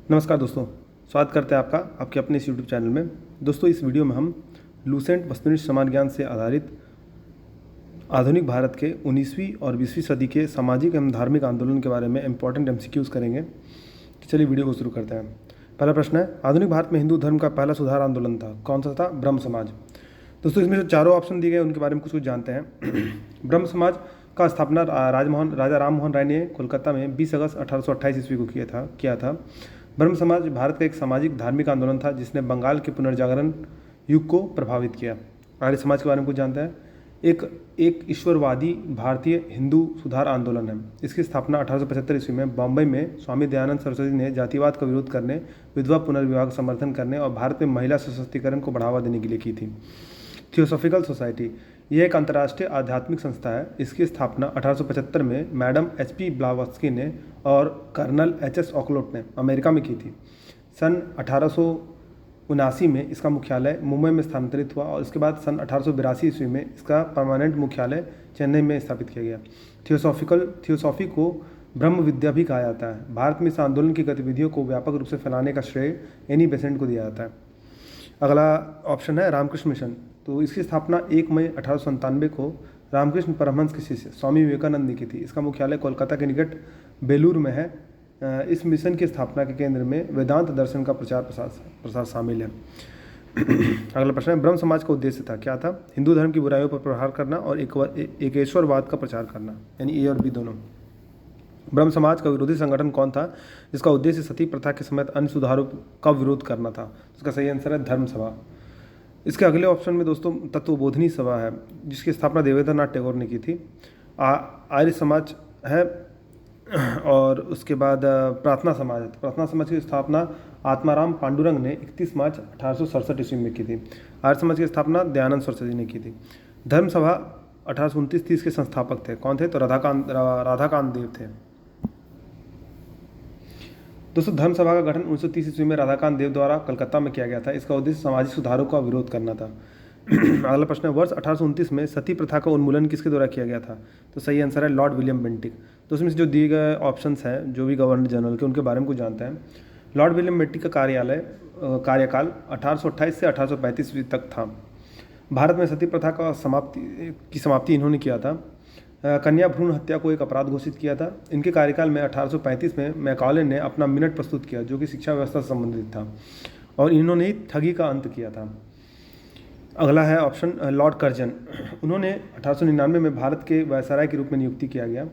नमस्कार दोस्तों, स्वागत करते हैं आपका आपके अपने इस यूट्यूब चैनल में। दोस्तों, इस वीडियो में हम लूसेंट वस्तुनिष्ठ समाज ज्ञान से आधारित आधुनिक भारत के 19वीं और 20वीं सदी के सामाजिक एवं धार्मिक आंदोलन के बारे में इंपॉर्टेंट एमसीक्यूज़ करेंगे। तो चलिए वीडियो को शुरू करते हैं। पहला प्रश्न है, आधुनिक भारत में हिंदू धर्म का पहला सुधार आंदोलन था, कौन सा था? ब्रह्म समाज। दोस्तों, इसमें जो चारों ऑप्शन दिए गए उनके बारे में कुछ जानते हैं। ब्रह्म समाज का स्थापना राजा राम मोहन राय ने कोलकाता में 20 अगस्त 1828 ईस्वी को किया था। ब्रह्म समाज भारत का एक सामाजिक धार्मिक आंदोलन था जिसने बंगाल के पुनर्जागरण युग को प्रभावित किया। आर्य समाज के बारे में कुछ जानते हैं। एक ईश्वरवादी भारतीय हिंदू सुधार आंदोलन है। इसकी स्थापना 1875 ईस्वी में बॉम्बे में स्वामी दयानंद सरस्वती ने जातिवाद का विरोध करने, विधवा पुनर्विवाह का समर्थन करने और भारत में महिला सशक्तिकरण को बढ़ावा देने के लिए की थी। थियोसॉफिकल सोसाइटी यह एक अंतर्राष्ट्रीय आध्यात्मिक संस्था है। इसकी स्थापना 1875 में मैडम एच.पी. ब्लावत्स्की ने और कर्नल एच.एस. ऑकलोट ने अमेरिका में की थी। सन 1879 में इसका मुख्यालय मुंबई में स्थानांतरित हुआ और इसके बाद सन 1882 ईस्वी में इसका परमानेंट मुख्यालय चेन्नई में स्थापित किया गया। थियोसॉफी को ब्रह्म विद्या भी कहा जाता है। भारत में इस आंदोलन की गतिविधियों को व्यापक रूप से फैलाने का श्रेय एनी बेसेंट को दिया जाता है। अगला ऑप्शन है रामकृष्ण मिशन। तो इसकी स्थापना 1 मई 1897 को रामकृष्ण परमहंस के शिष्य स्वामी विवेकानंद ने की थी। इसका मुख्यालय कोलकाता के निकट बेलूर में है। इस मिशन की स्थापना के केंद्र में वेदांत दर्शन का प्रचार प्रसार शामिल है। अगला प्रश्न है, ब्रह्म समाज का उद्देश्य था, क्या था? हिंदू धर्म की बुराइयों पर प्रहार करना और एकेश्वरवाद का प्रचार करना, यानी ए और बी दोनों। ब्रह्म समाज का विरोधी संगठन कौन था जिसका उद्देश्य सती प्रथा के समेत अन्य सुधारों का विरोध करना था? इसका सही आंसर है धर्म सभा। इसके अगले ऑप्शन में दोस्तों तत्वबोधिनी सभा है जिसकी स्थापना देवेंद्रनाथ टैगोर ने की थी। आर्य समाज है और उसके बाद प्रार्थना समाज है। प्रार्थना समाज की स्थापना आत्माराम पांडुरंग ने 31 मार्च 1867 ईस्वी में की थी। आर्य समाज की स्थापना दयानंद सरस्वती ने की थी। धर्म सभा 1829-30 के संस्थापक थे, कौन थे? तो राधाकांत देव थे। दोस्तों, धर्म सभा का गठन 1930 ईस्वी में राधाकांत देव द्वारा कलकत्ता में किया गया था। इसका उद्देश्य सामाजिक सुधारों का विरोध करना था। अगला प्रश्न है, वर्ष 1829 में सती प्रथा का उन्मूलन किसके द्वारा किया गया था? तो सही आंसर है लॉर्ड विलियम बेंटिक। तो उसमें से जो दिए गए ऑप्शंस हैं जो भी गवर्नर जनरल के, उनके बारे में कुछ जानते हैं। लॉर्ड विलियम बेंटिक का कार्यकाल 1828 से 1835 तक था। भारत में सती प्रथा का समाप्ति इन्होंने किया था। कन्या भ्रूण हत्या को एक अपराध घोषित किया था। इनके कार्यकाल में 1835 में मैकॉले ने अपना मिनट प्रस्तुत किया जो कि शिक्षा व्यवस्था से संबंधित था और इन्होंने ही ठगी का अंत किया था। अगला है ऑप्शन लॉर्ड कर्जन। उन्होंने 1899 में भारत के वायसराय के रूप में नियुक्ति किया गया।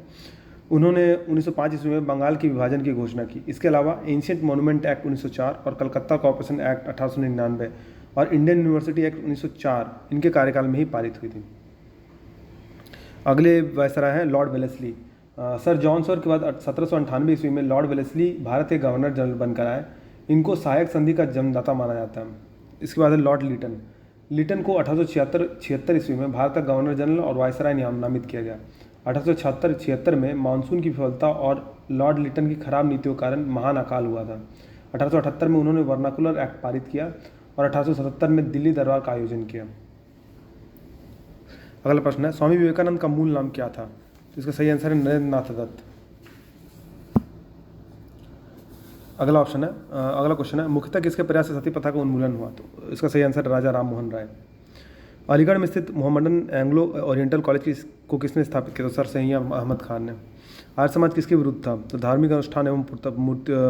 उन्होंने 1905 ईस्वी में बंगाल के विभाजन की घोषणा की। इसके अलावा एंशिएंट मॉन्यूमेंट एक्ट 1904 और कलकत्ता कॉर्पोरेशन एक्ट 1899 और इंडियन यूनिवर्सिटी एक्ट 1904 इनके कार्यकाल में ही पारित हुई थी। अगले वायसराय हैं Lord Wellesley. Sir John Shore के बाद 1798 ईस्वी में लॉर्ड वेलेस्ली भारत के गवर्नर जनरल बनकर आए। इनको सहायक संधि का जन्मदाता माना जाता है। इसके बाद है लॉर्ड लिटन को 1876 ईस्वी में भारत का गवर्नर जनरल और वायसराय नामित किया गया। 1876 में मानसून की विफलता और लॉर्ड लिटन की खराब नीतियों के कारण महान अकाल हुआ था। 1878 में उन्होंने वर्नाकुलर एक्ट पारित किया और 1877 में दिल्ली दरबार का आयोजन किया। अगला प्रश्न है, स्वामी विवेकानंद का मूल नाम क्या था? तो इसका सही आंसर है नरेंद्र नाथ दत्त। अगला क्वेश्चन है, मुख्यतः किसके प्रयास से सती प्रथा का उन्मूलन हुआ? तो इसका सही आंसर राजा राम मोहन राय। अलीगढ़ में स्थित मोहम्मदन एंग्लो ओरिएंटल कॉलेज को किसने स्थापित किया? तो सर सैयद अहमद खान ने। आर्य समाज किसके विरुद्ध था? तो धार्मिक अनुष्ठान एवं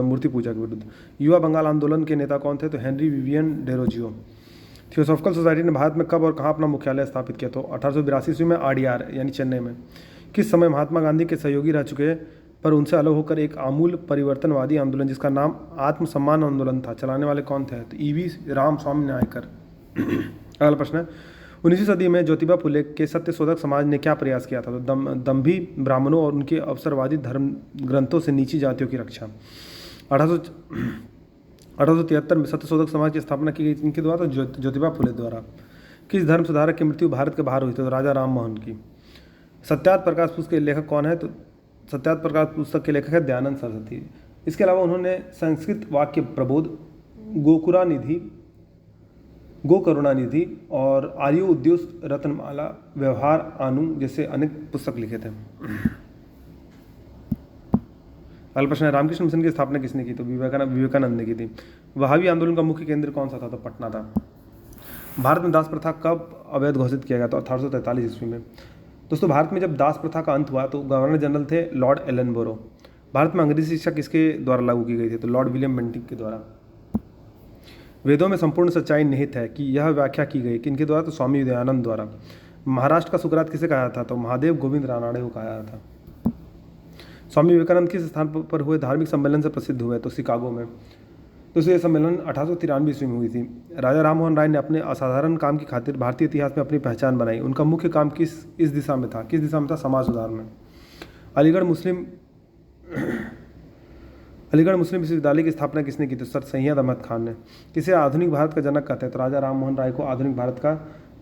मूर्ति पूजा के विरुद्ध। युवा बंगाल आंदोलन के नेता कौन थे? तो Henry Vivian Derozio. Theosophical society ने भारत में कब और कहाँ अपना मुख्यालय स्थापित किया? तो 1882 ईस्वी में आरडीआर यानी चेन्नई में। किस समय महात्मा गांधी के सहयोगी रह चुके पर उनसे अलग होकर एक आमूल परिवर्तनवादी आंदोलन जिसका नाम आत्मसम्मान आंदोलन था, चलाने वाले कौन थे? तो ईवी रामस्वामी नायकर। अगला प्रश्न है, 19वीं सदी में ज्योतिबा फुले के सत्यशोधक समाज ने क्या प्रयास किया था? तो दम्भी ब्राह्मणों और उनके अवसरवादी धर्म ग्रंथों से नीची जातियों की रक्षा। 1873 में सत्यशोधक समाज की स्थापना की गई इनके द्वारा, तो ज्योतिबा फुले द्वारा। किस धर्म सुधारक की मृत्यु भारत के बाहर हुई? तो राजा राम मोहन की। सत्यार्थ प्रकाश पुस्तक के लेखक कौन है? तो सत्यार्थ प्रकाश पुस्तक के लेखक है दयानंद सरस्वती। इसके अलावा उन्होंने संस्कृत वाक्य प्रबोध, गोकरुणानिधि और आर्यो उद्योग रत्नमाला, व्यवहार आनु जैसे अनेक पुस्तक लिखे थे। अगला प्रश्न है, रामकृष्ण मिशन की स्थापना किसने की? तो विवेकानंद ने की थी। वहाबी आंदोलन का मुख्य केंद्र कौन सा था? तो पटना था। भारत में दास प्रथा कब अवैध घोषित किया गया? तो 1843 ईस्वी में। दोस्तों, भारत में जब दास प्रथा का अंत हुआ तो गवर्नर जनरल थे लॉर्ड एलनबरो। भारत में अंग्रेजी शिक्षा किसके द्वारा लागू की गई थी? तो लॉर्ड विलियम बेंटिक के द्वारा। वेदों में संपूर्ण सच्चाई निहित है कि यह व्याख्या की गई किनके द्वारा? तो स्वामी दयानंद द्वारा। महाराष्ट्र का सुकरात किसे कहा था? तो महादेव गोविंद रानाडे को कहा था। स्वामी विवेकानंद किस स्थान पर हुए धार्मिक सम्मेलन से प्रसिद्ध हुए? तो शिकागो में। दूसरे सम्मेलन 1893 ईस्वी में हुई थी। राजा राम मोहन राय ने अपने असाधारण काम की खातिर भारतीय इतिहास में अपनी पहचान बनाई। उनका मुख्य काम किस दिशा में था? किस दिशा में था? समाज सुधार में। अलीगढ़ मुस्लिम विश्वविद्यालय की स्थापना किसने की? तो सर सैयद अहमद खान ने। किसे आधुनिक भारत का जनक कहते हैं? तो राजा राम मोहन राय को आधुनिक भारत का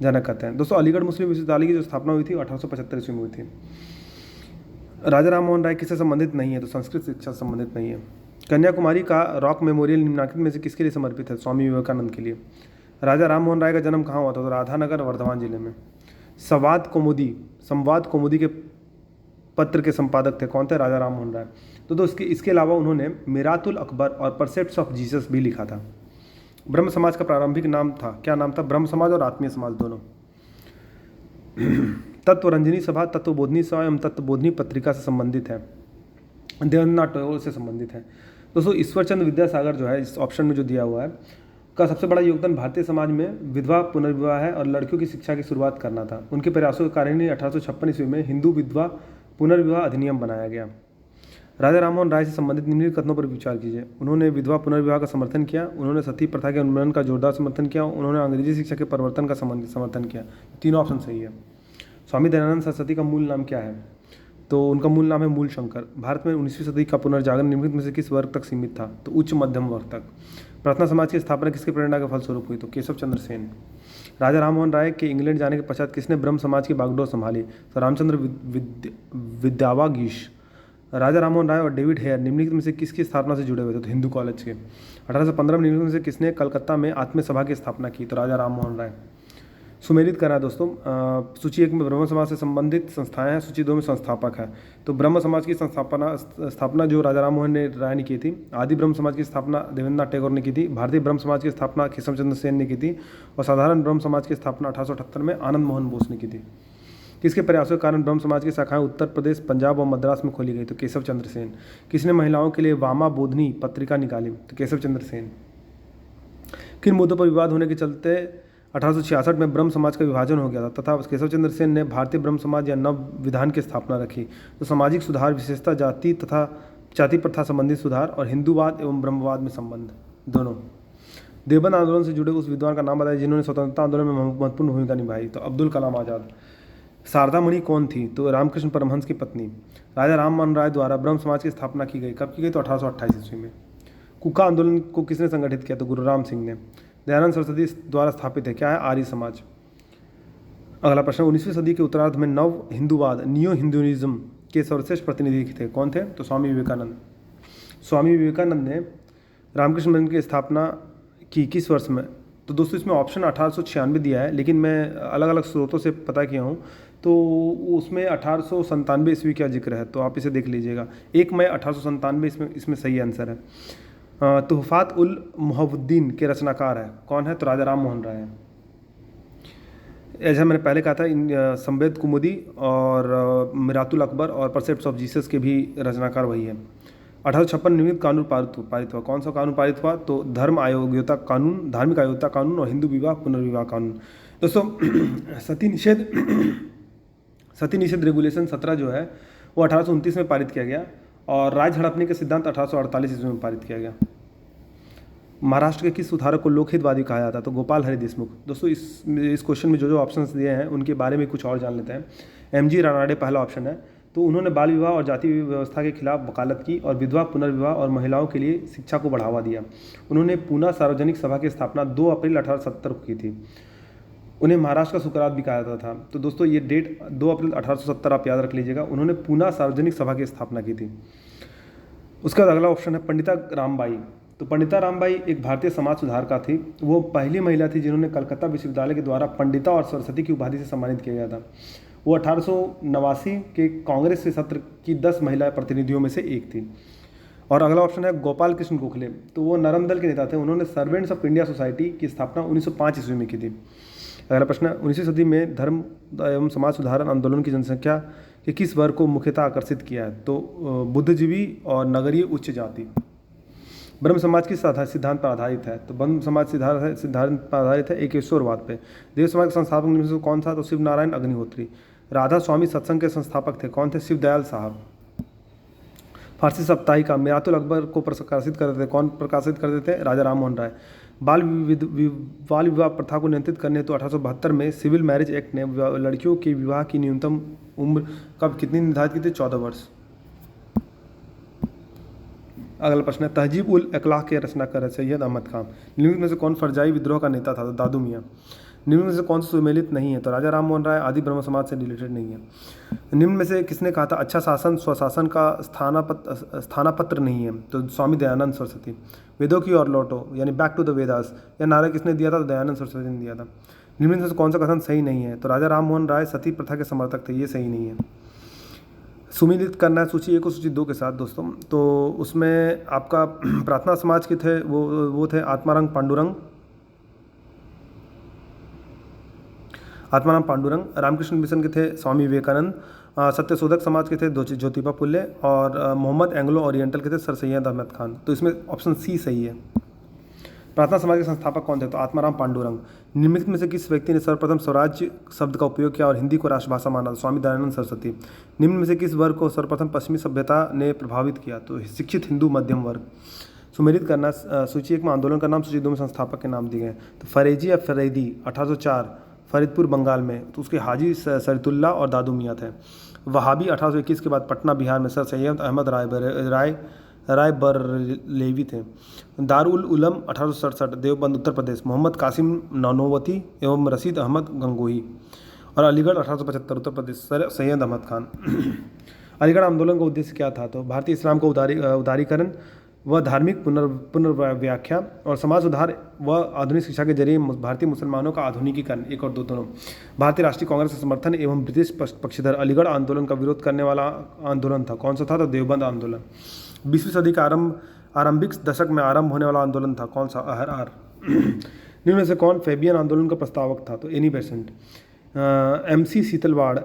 जनक कहते हैं। दोस्तों, अलीगढ़ मुस्लिम विश्वविद्यालय की जो स्थापना हुई थी 1875 ईस्वी में हुई थी। राजा राम मोहन राय किससे संबंधित नहीं है? तो संस्कृत शिक्षा से संबंधित नहीं है। कन्याकुमारी का रॉक मेमोरियल निम्नलिखित में से किसके लिए समर्पित है? स्वामी विवेकानंद के लिए। राजा राम मोहन राय का जन्म कहाँ हुआ था? तो राधानगर, वर्धमान जिले में। संवाद कौमुदी के पत्र के संपादक थे कौन थे? राजा राम मोहन राय। तो दोस्तों, इसके अलावा उन्होंने मिरातुल अकबर और परसेप्ट्स ऑफ जीसस भी लिखा था। ब्रह्म समाज का प्रारंभिक नाम था, क्या नाम था? ब्रह्म समाज और आत्मीय समाज दोनों। तत्वरंजनी सभा, तत्वबोधिनी सभा एवं तत्वबोधिनी पत्रिका से संबंधित है। देवेंद्रनाथ टैगोर से संबंधित है। दोस्तों, ईश्वरचंद्र विद्यासागर जो है इस ऑप्शन में जो दिया हुआ है का सबसे बड़ा योगदान भारतीय समाज में विधवा पुनर्विवाह है और लड़कियों की शिक्षा की शुरुआत करना था। उनके प्रयासों के कारण ही 1856 ईस्वी में हिंदू विधवा पुनर्विवाह अधिनियम बनाया गया। राजा राममोहन राय से संबंधित निम्नलिखित कथनों पर विचार कीजिए। उन्होंने विधवा पुनर्विवाह का समर्थन किया, उन्होंने सती प्रथा के उन्मूलन का जोरदार समर्थन किया, उन्होंने अंग्रेजी शिक्षा के परिवर्तन का समर्थन किया। तीनों ऑप्शन सही है। स्वामी दयानंद सरस्वती का मूल नाम क्या है? तो उनका मूल नाम है मूल शंकर। भारत में 19वीं सदी का पुनर्जागरण निम्नलिखित में से किस वर्ग तक सीमित था? तो उच्च मध्यम वर्ग तक। प्रार्थना समाज की स्थापना किसके प्रेरणा के फलस्वरूप हुई? तो केशव चंद्र सेन। राजा राममोहन राय के इंग्लैंड जाने के पश्चात किसने ब्रह्म समाज की बागडोर संभाली? तो रामचंद्र विद्यावागीश। राजा राममोहन राय और डेविड हेयर निम्नलिखित में से किसकी स्थापना से जुड़े हुए थे? तो हिंदू कॉलेज के। 1815 में निम्नलिखित में से किसने कलकत्ता में आत्मीय सभा की स्थापना की? तो राजा राममोहन राय। सुमेलित करा दोस्तों, सूची 1 में ब्रह्म समाज से संबंधित संस्थाएं हैं, सूची 2 में संस्थापक है। तो ब्रह्म समाज की स्थापना जो राजा राममोहन राय ने की थी। आदि ब्रह्म समाज की स्थापना देवेंद्रनाथ टैगोर ने की थी। भारतीय ब्रह्म समाज की स्थापना केशव चंद्र सेन ने की थी। और साधारण ब्रह्म समाज की स्थापना 1878 में आनंद मोहन बोस ने की थी। किसके प्रयासों के कारण ब्रह्म समाज की शाखाएं उत्तर प्रदेश, पंजाब और मद्रास में खोली गई? तो केशव चंद्र सेन। किसने महिलाओं के लिए वामा बोधनी पत्रिका निकाली? तो केशव चंद्र सेन। किन मुद्दों पर विवाद होने के चलते 1866 में ब्रह्म समाज का विभाजन हो गया था तथा केशव चंद्र सेन ने भारतीय ब्रह्म समाज या नव विधान की स्थापना रखी? तो सामाजिक सुधार, विशेषता जाति प्रथा संबंधी सुधार और हिंदूवाद एवं ब्रह्मवाद में संबंध दोनों। देवबंद आंदोलन से जुड़े उस विद्वान का नाम बताइए जिन्होंने स्वतंत्रता आंदोलन में महत्वपूर्ण भूमिका निभाई? तो अब्दुल कलाम आज़ाद। शारदा मणि कौन थी? तो रामकृष्ण परमहंस की पत्नी। राजा राममोहन राय द्वारा ब्रह्म समाज की स्थापना की गई, कब की गई? तो 1828 ईस्वी में। कुका आंदोलन को किसने संगठित किया? तो गुरुराम सिंह ने। दयानंद सरस्वती द्वारा स्थापित है, क्या है? आर्य समाज। अगला प्रश्न, 19वीं सदी के उत्तरार्ध में नव हिंदूवाद नियो हिंदुइज्म के सर्वश्रेष्ठ प्रतिनिधि थे, कौन थे? तो स्वामी विवेकानंद। स्वामी विवेकानंद ने रामकृष्ण मिशन की स्थापना की किस वर्ष में? तो दोस्तों, इसमें ऑप्शन 1896 दिया है, लेकिन मैं अलग अलग स्रोतों से पता किया हूँ तो उसमें 1897 ईस्वी का जिक्र है, तो आप इसे देख लीजिएगा। 1 मई 1897 इसमें सही आंसर है। तुहफात उल मुहवुद्दीन के रचनाकार है, कौन है? तो राजा राम मोहन राय है। ऐसा मैंने पहले कहा था, इन संवेद कुमुदी और मिरातुल अकबर और परसेप्ट्स ऑफ जीसस के भी रचनाकार वही है। 1856 निम्नलिखित कानून पारित हुआ, कौन सा कानून पारित हुआ? तो धार्मिक अयोग्यता कानून और हिंदू विवाह पुनर्विवाह कानून। दोस्तों, सती निषेध रेगुलेशन 17 जो है वो 1829 में पारित किया गया और राज हड़पने के सिद्धांत 1848 ईस्वी में पारित किया गया। महाराष्ट्र के किस सुधारक को लोकहितवादी कहा जाता है? तो गोपाल हरि देशमुख। दोस्तों, इस क्वेश्चन में जो ऑप्शंस दिए हैं उनके बारे में कुछ और जान लेते हैं। एमजी रानाडे पहला ऑप्शन है, तो उन्होंने बाल विवाह और जाति व्यवस्था के खिलाफ वकालत की और विधवा पुनर्विवाह और महिलाओं के लिए शिक्षा को बढ़ावा दिया। उन्होंने पूना सार्वजनिक सभा की स्थापना 2 अप्रैल 1870 को की थी। उन्हें महाराष्ट्र का सुकरात भी कहा जाता था। तो दोस्तों, ये डेट 2 अप्रैल 1870 आप याद रख लीजिएगा। उन्होंने पूना सार्वजनिक सभा की स्थापना की थी। उसका अगला ऑप्शन है पंडिता रामबाई। तो पंडिता रामबाई एक भारतीय समाज सुधारका थी। वो पहली महिला थी जिन्होंने कलकत्ता विश्वविद्यालय के द्वारा पंडिता और सरस्वती की उपाधि से सम्मानित किया गया था। वो 1889 के कांग्रेस के सत्र की 10 महिला प्रतिनिधियों में से एक थी। और अगला ऑप्शन है गोपाल कृष्ण गोखले, तो वो नरम दल के नेता थे। उन्होंने सर्वेंट्स ऑफ इंडिया सोसाइटी की स्थापना 1905 ईस्वी में की थी। अगला प्रश्न है 19वीं सदी में धर्म एवं समाज सुधार आंदोलन की जनसंख्या के किस वर्ग को मुख्यतः आकर्षित किया है? तो बुद्धिजीवी और नगरीय उच्च जाति। ब्रह्म समाज किस सिद्धांत पर आधारित है? तो ब्रह्म समाज सिद्धांत पर आधारित है एकेश्वरवाद पे। देव समाज के संस्थापक में से कौन था? तो शिव नारायण अग्निहोत्री। राधा स्वामी सत्संग के संस्थापक थे, कौन थे? शिव दयाल साहब। फारसी साप्ताहिका मिरातुल अकबर को प्रकाशित करते थे, कौन प्रकाशित करते थे? राजा राम मोहन राय। बाल विवाह प्रथा को नियंत्रित करने हेतु 1872 में सिविल मैरिज एक्ट ने लड़कियों के विवाह की न्यूनतम उम्र कब कितनी निर्धारित की थी? 14 वर्ष। अगला प्रश्न है तहजीब उल अखलाक के रचनाकार है सैयद अहमद खान। निम्नलिखित में से कौन फरजाई विद्रोह का नेता था? तो दादू मियाँ। निम्न में से कौन सा सुमेलित नहीं है? तो राजा राम मोहन राय आदि ब्रह्म समाज से रिलेटेड नहीं है। निम्न में से किसने कहा था अच्छा शासन स्वशासन का स्थानापत्र नहीं है? तो स्वामी दयानंद सरस्वती। वेदों की ओर लौटो यानी बैक टू द वेदास, यह नारा किसने दिया था? तो दयानंद सरस्वती ने दिया था। निम्न में से कौन सा कथन सही नहीं है? तो राजा राम मोहन राय सती प्रथा के समर्थक थे, ये सही नहीं है। सुमेलित करना है सूची 1 और सूची 2 के साथ दोस्तों। तो उसमें आपका प्रार्थना समाज के थे वो थे आत्माराम पांडुरंग। रामकृष्ण मिशन के थे स्वामी विवेकानंद। सत्यशोधक समाज के थे ज्योतिबा फुले। और मोहम्मद एंग्लो ओरिएंटल के थे सर सैयद अहमद खान। तो इसमें ऑप्शन सी सही है। प्रार्थना समाज के संस्थापक कौन थे? तो आत्माराम पांडुरंग। निम्नलिखित में से किस व्यक्ति ने सर्वप्रथम स्वराज्य शब्द का उपयोग किया और हिंदी को राष्ट्रभाषा माना? स्वामी दयानंद सरस्वती। निम्न में से किस वर्ग को सर्वप्रथम पश्चिमी सभ्यता ने प्रभावित किया? तो शिक्षित हिंदू मध्यम वर्ग। सुमेलित करना सूची 1 में आंदोलन का नाम, सूची 2 में संस्थापक के नाम दिए गए। तो फरेजी या फरेदी 1804 फरीदपुर बंगाल में, तो उसके हाजी सरितुल्लाह और दादू मियाँ थे। वहाबी 1821 के बाद पटना बिहार में सर सैयद अहमद राय बरेलवी थे। दारुल उलूम 1867 देवबंद उत्तर प्रदेश, मोहम्मद कासिम नानोवती एवं रशीद अहमद गंगोही। और अलीगढ़ 1875 उत्तर प्रदेश, सर सैयद अहमद खान। अलीगढ़ आंदोलन का उद्देश्य क्या था? तो भारतीय इस्लाम को उदारीकरण व धार्मिक पुनर्व्याख्या और समाज सुधार व आधुनिक शिक्षा के जरिए भारतीय मुसलमानों का आधुनिकीकरण, 1 और 2 दोनों। भारतीय राष्ट्रीय कांग्रेस का समर्थन एवं ब्रिटिश पक्षधर अलीगढ़ आंदोलन का विरोध करने वाला आंदोलन था, कौन सा था? तो देवबंद आंदोलन। 20वीं सदी का आरंभिक दशक में आरंभ होने वाला आंदोलन था, कौन सा? अहरआर। निम्न में से कौन फेबियन आंदोलन का प्रस्तावक था? तो Annie Besant. MC Setalvad,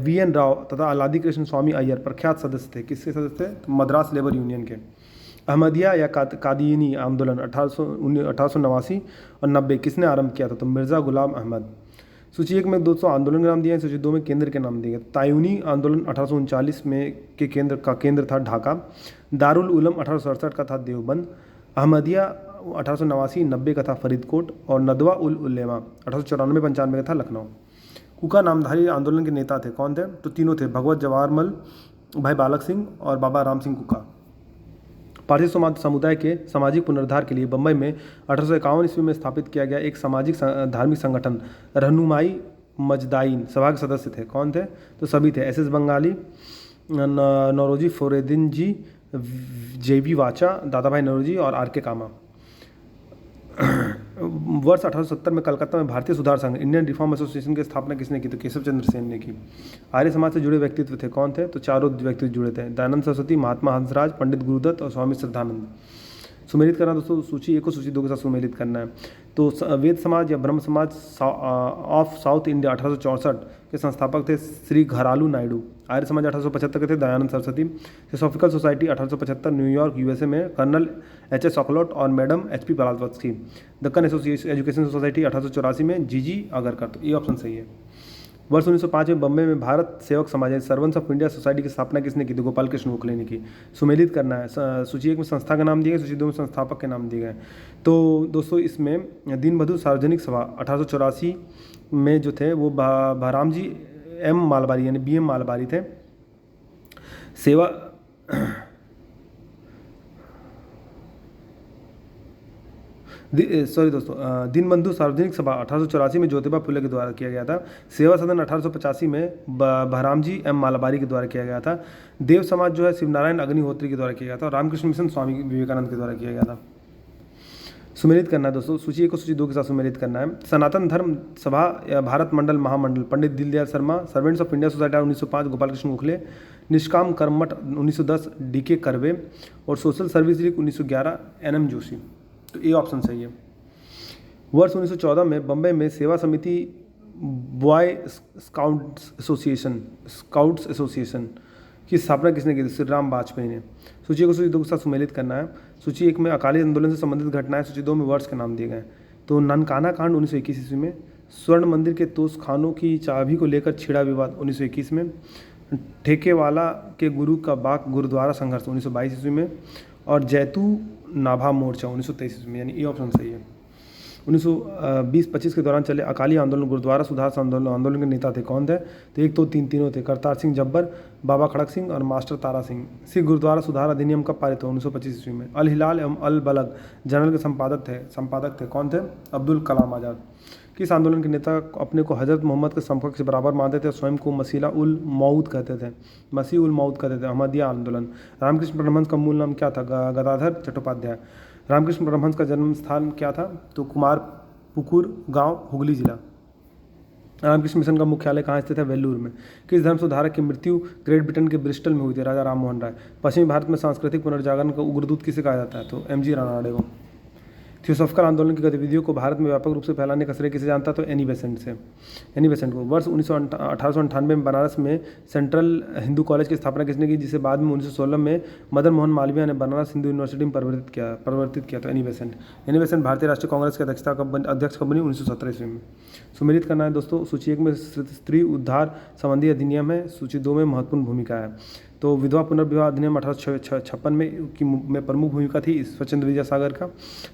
VN Rao तथा अलादी कृष्ण स्वामी अय्यर प्रख्यात सदस्य थे। किसके सदस्य थे? तो मद्रास लेबर यूनियन के। अहमदिया या कादियानी आंदोलन 1889 और 90 किसने आरंभ किया था? तो मिर्ज़ा गुलाम अहमद। सूची 1 में 200 आंदोलन के नाम दिए हैं, सूची 2 में केंद्र के नाम दिए गए। तायूनी आंदोलन 1839 में के केंद्र था ढाका। दारुल उलूम 1867 का था देवबंद। अहमदिया 1889-90 का था फरीदकोट। और नदवा उल उलेमा 1894-95 का था लखनऊ। कुका नामधारी आंदोलन के नेता थे, कौन थे? तो तीनों थे, भगवत जवाहरमल, भाई बालक सिंह और बाबा राम सिंह कुका। पारसी समुदाय के सामाजिक पुनरुद्धार के लिए बम्बई में 1851 ईस्वी में स्थापित किया गया एक सामाजिक धार्मिक संगठन रहनुमाई मजदाइन सभा के सदस्य थे, कौन थे? तो सभी थे, SS बंगाली, नौरोजी फोरेदिन जी, JB वाचा, दादा भाई नौरोजी और RK कामा। वर्ष 1870 में कलकत्ता में भारतीय सुधार संघ इंडियन रिफॉर्म एसोसिएशन की स्थापना किसने की? तो केशव चंद्र सेन ने की। आर्य समाज से जुड़े व्यक्तित्व थे, कौन थे? तो चारों व्यक्तित्व जुड़े थे, दयानंद सरस्वती, महात्मा हंसराज, पंडित गुरुदत्त और स्वामी श्रद्धानंद। सुमेलित करना दोस्तों, सूची 1 को सूची 2 के साथ सुमेलित करना है। तो वेद समाज या ब्रह्म समाज ऑफ साउथ इंडिया 1864 के संस्थापक थे श्री घरालू नायडू। आर्य समाज 1875 के थे Dayanand Saraswati. Theosophical society 1875 New York USA में कर्नल HS ऑकलॉट और madam HP Blavatsky. Deccan education society 1884 में GG आगरकर। तो ये ऑप्शन सही है। वर्ष 1905 में बम्बई में भारत सेवक समाज सर्वेंट्स ऑफ इंडिया सोसाइटी की स्थापना किसने की? तो गोपाल कृष्ण गोखले ने की। सुमेलित करना है, सूची 1 में संस्था का नाम दिए गए, सूची 2 में संस्थापक के नाम दिए गए। तो दोस्तों इसमें दीनबंधु सार्वजनिक सभा 1884 में जो थे वो भाराम जी M मालबारी यानी BM मालबारी थे। सेवा दीनबंधु सार्वजनिक सभा 1884 में ज्योतिबा फुले के द्वारा किया गया था। सेवा सदन 1885 में बहराम जी M मालाबारी के द्वारा किया गया था। देव समाज जो है शिवनारायण अग्निहोत्री के द्वारा किया गया था। और रामकृष्ण मिशन स्वामी विवेकानंद के द्वारा किया गया था। सुमेलित करना है दोस्तों, सूची 1 को सूची 2 के साथ सुमेलित करना है। सनातन धर्म सभा या Bharat Mandal Mahamandal, Pandit Deendayal Sharma, servants of India society 1905 Gopal Krishna Gokhale, Nishkam Karmath 1910 DK Karve और social service league 1911 NM Joshi. तो ये ऑप्शन सही है। वर्ष 1914 में बम्बई में सेवा समिति बॉय स्काउट्स एसोसिएशन की स्थापना किसने की थी? श्री राम वाजपेयी ने। सूची को सूची 2 के साथ सुमेलित करना है। सूची 1 में अकाली आंदोलन से संबंधित घटनाएं, सूची 2 में वर्ष के नाम दिए गए। तो ननकाना कांड 1921 ईस्वी में, स्वर्ण मंदिर के तोश खानों की चाबी को लेकर छिड़ा विवाद 1921 में, ठेकेवाला के गुरु का बाग गुरुद्वारा संघर्ष 1922 ईस्वी में, और जैतू नाभा मोर्चा 1923 ईस्वी में, यानी ये ऑप्शन सही है। 1920-25 के दौरान चले अकाली आंदोलन, गुरुद्वारा सुधार आंदोलन के नेता थे, कौन थे? तो एक तो तीनों थे, करतार सिंह जब्बर, बाबा खड़क सिंह और मास्टर तारा सिंह। सिख गुरुद्वारा सुधार अधिनियम कब पारित हुआ? 1925 ईस्वी में। अल हिलाल एवं अल बलग जर्नल के संपादक थे, कौन थे? अब्दुल कलाम आज़ाद। किस आंदोलन के नेता अपने को हजरत मोहम्मद के समकक्ष से बराबर मानते थे, स्वयं को मसीह उल मऊद कहते थे? अहमदिया आंदोलन। रामकृष्ण परमहंस का मूल नाम क्या था? गदाधर चट्टोपाध्याय। रामकृष्ण परमहंस का जन्म स्थान क्या था? तो कुमारपुकुर गांव, हुगली जिला। रामकृष्ण मिशन का मुख्यालय कहाँ स्थित है? वेल्लूर में। किस धर्म सुधारक की मृत्यु ग्रेट ब्रिटेन के ब्रिस्टल में हुई थी? राजा राम मोहन राय। पश्चिमी भारत में सांस्कृतिक पुनर्जागरण का उग्रदूत किसे कहा जाता है? तो MG रानाडे को। थियोसॉफिकल आंदोलन की गतिविधियों को भारत में व्यापक रूप से फैलाने का श्रेय किसे जानता? तो एनी बेसेंट को। वर्ष 1898 में बनारस में सेंट्रल हिंदू कॉलेज की स्थापना किसने की, जिसे बाद में 1916 में मदन मोहन मालवीय ने बनारस हिंदू यूनिवर्सिटी में परिवर्तित किया? तो एनी बेसेंट भारतीय राष्ट्रीय कांग्रेस के अध्यक्ष कब बनी? 1917 ईस्वी में। सुमेलित करना है दोस्तों, सूची 1 में स्त्री उद्धार संबंधी अधिनियम है, सूची 2 में महत्वपूर्ण भूमिका है। तो विधवा पुनर्विवाह अधिनियम 1856 में प्रमुख भूमिका थी ईश्वरचंद्र विद्यासागर का।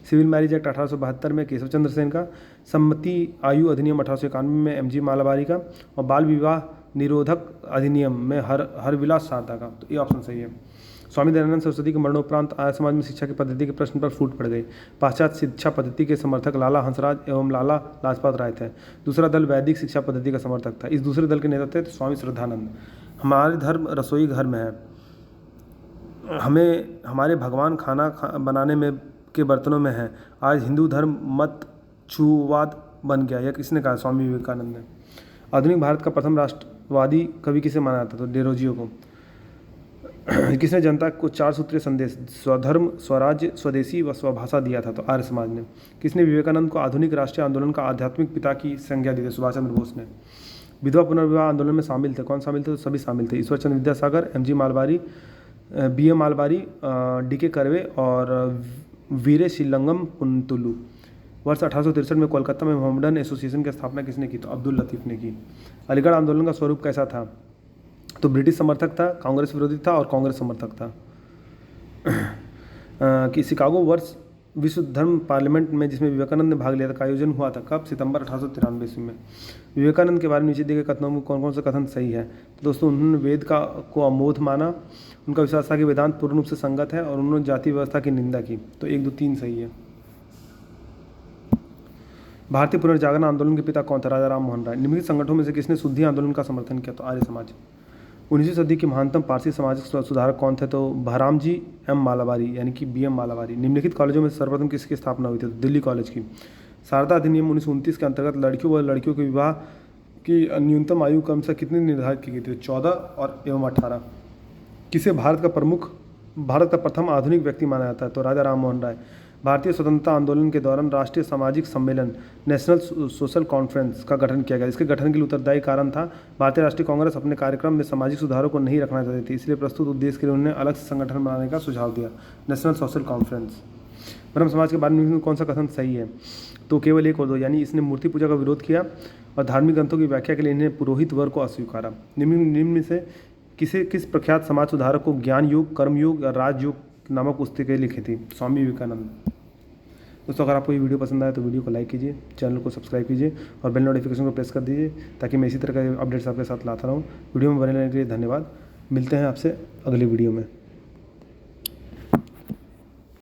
सिविल मैरिज एक्ट 1872 में केशव चंद्र सेन का। सम्मति आयु अधिनियम 1891 में MG मालाबारी का। और बाल विवाह निरोधक अधिनियम में हरविलास शारदा का। तो ये ऑप्शन सही है। स्वामी दयानंद सरस्वती के मरणोपरांत आर्य समाज में शिक्षा की पद्धति के प्रश्न पर फूट पड़ गई। पाश्चात्य शिक्षा पद्धति के समर्थक लाला हंसराज एवं लाला लाजपत राय थे। दूसरा दल वैदिक शिक्षा पद्धति का समर्थक था। इस दूसरे दल के नेता थे स्वामी श्रद्धानंद। हमारे धर्म रसोई घर में है, हमारे भगवान खाना बनाने में के बर्तनों में है। आज हिंदू धर्म मत छुवाद बन गया, यह किसने कहा? स्वामी विवेकानंद ने। आधुनिक भारत का प्रथम राष्ट्रवादी कवि किसे माना जाता? तो डेरोजियो को। किसने जनता को 4 सूत्रीय संदेश स्वधर्म, स्वराज्य, स्वदेशी व स्वभाषा दिया था? तो आर्य समाज ने। किसने विवेकानंद को आधुनिक राष्ट्रीय आंदोलन का आध्यात्मिक पिता की संज्ञा दी थी? सुभाष चंद्र बोस ने। विधवा पुनर्विवाह आंदोलन में शामिल थे, कौन शामिल थे? तो सभी शामिल थे, Ishwar Chandra Vidyasagar, MG Malabari, BA Malabari, DK Karve और वीरे शिलंगम पुंतुलु। वर्ष 1863 में कोलकाता में मोहम्मडन एसोसिएशन की स्थापना किसने की? तो अब्दुल लतीफ़ ने की। अलीगढ़ आंदोलन का स्वरूप कैसा था? तो ब्रिटिश समर्थक था, कांग्रेस विरोधी था और कांग्रेस समर्थक था। कि शिकागो वर्ष विश्व धर्म पार्लियामेंट में जिसमें विवेकानंद ने भाग लिया था का आयोजन हुआ था कब? सितंबर 1893 ईस्वी में। विवेकानंद के बारे में नीचे दिए गए कथनों में कौन कौन सा कथन सही है? तो दोस्तों, उन्होंने वेद को अमोघ माना, उनका विश्वास था कि वेदांत पूर्ण रूप से संगत है, और उन्होंने जाति व्यवस्था की निंदा की। तो 1, 2, 3 सही है। भारतीय पुनर्जागरण आंदोलन के पिता कौन था? राजा राम मोहन राय। निम्नलिखित संगठनों में से किसने शुद्धि आंदोलन का समर्थन किया? तो आर्य समाज। 19वीं सदी के महानतम पारसी सामाजिक सुधारक कौन थे? तो बहराम जी M मालाबारी, यानी कि BM मालाबारी। निम्नलिखित कॉलेजों में सर्वप्रथम किसकी स्थापना हुई थी? तो दिल्ली कॉलेज की। शारदा अधिनियम 1929 के अंतर्गत लड़कियों व लड़कियों के विवाह की न्यूनतम आयु क्रमशः कितनी निर्धारित की गई थी? 14 और एवं 18। किसे भारत का प्रथम आधुनिक व्यक्ति माना जाता है? तो राजा राम मोहन राय। भारतीय स्वतंत्रता आंदोलन के दौरान राष्ट्रीय सामाजिक सम्मेलन नेशनल सोशल कॉन्फ्रेंस का गठन किया गया। इसके गठन के लिए उत्तरदायी कारण था भारतीय राष्ट्रीय कांग्रेस अपने कार्यक्रम में सामाजिक सुधारों को नहीं रखना चाहती थी, इसलिए प्रस्तुत उद्देश्य के लिए उन्होंने अलग से संगठन बनाने का सुझाव दिया, नेशनल सोशल कॉन्फ्रेंस। ब्रह्म समाज के बारे में कौन सा कथन सही है? तो केवल 1 और 2, यानी इसने मूर्ति पूजा का विरोध किया और धार्मिक ग्रंथों की व्याख्या के लिए इन्हें पुरोहित वर्ग को अस्वीकारा। निम्न में से किस प्रख्यात समाज सुधारक को ज्ञान योग, कर्म योग या राजयोग नामक पुस्तकें लिखी थी? स्वामी विवेकानंद। दोस्तों, अगर आपको ये वीडियो पसंद आए तो वीडियो को लाइक कीजिए, चैनल को सब्सक्राइब कीजिए और बेल नोटिफिकेशन को प्रेस कर दीजिए, ताकि मैं इसी तरह के अपडेट्स आपके साथ लाता रहूँ। वीडियो में बने रहने के लिए धन्यवाद। मिलते हैं आपसे अगली वीडियो में।